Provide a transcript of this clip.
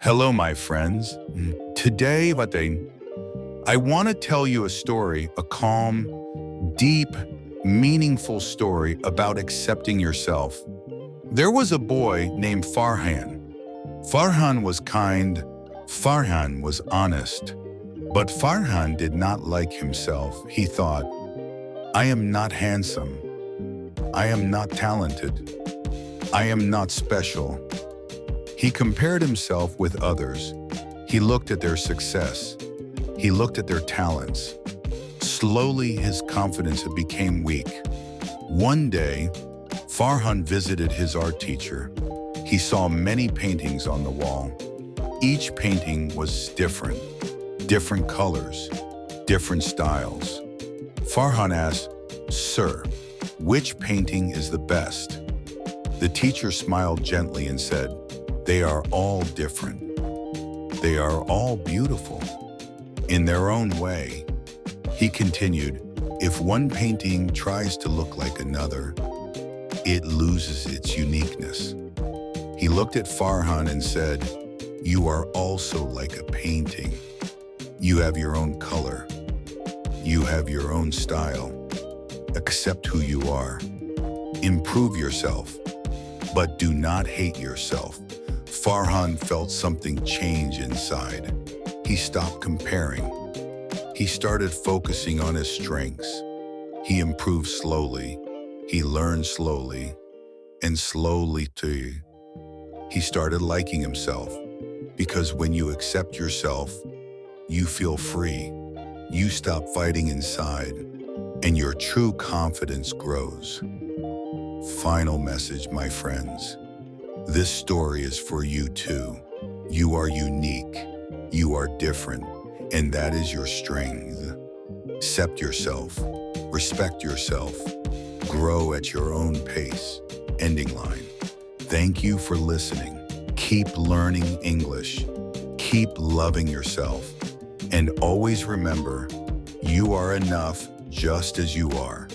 Hello, my friends. Today, I want to tell you a story, a calm, deep, meaningful story about accepting yourself. There was a boy named Farhan. Farhan was kind, Farhan was honest. But Farhan did not like himself. He thought, I am not handsome. I am not talented. I am not special. He compared himself with others. He looked at their success. He looked at their talents. Slowly, his confidence became weak. One day, Farhan visited his art teacher. He saw many paintings on the wall. Each painting was different colors, different styles. Farhan asked, Sir, which painting is the best? The teacher smiled gently and said, They are all different. They are all beautiful. In their own way. He continued, if one painting tries to look like another, it loses its uniqueness. He looked at Farhan and said, You are also like a painting. You have your own color. You have your own style. Accept who you are. Improve yourself, but do not hate yourself. Farhan felt something change inside. He stopped comparing. He started focusing on his strengths. He improved slowly. He learned slowly. And slowly too, he started liking himself. Because when you accept yourself, you feel free. You stop fighting inside, and your true confidence grows. Final message, my friends. This story is for you too. You are unique. You are different, and that is your strength. Accept yourself. Respect yourself. Grow at your own pace. Ending line. Thank you for listening. Keep learning English. Keep loving yourself. And always remember, you are enough just as you are.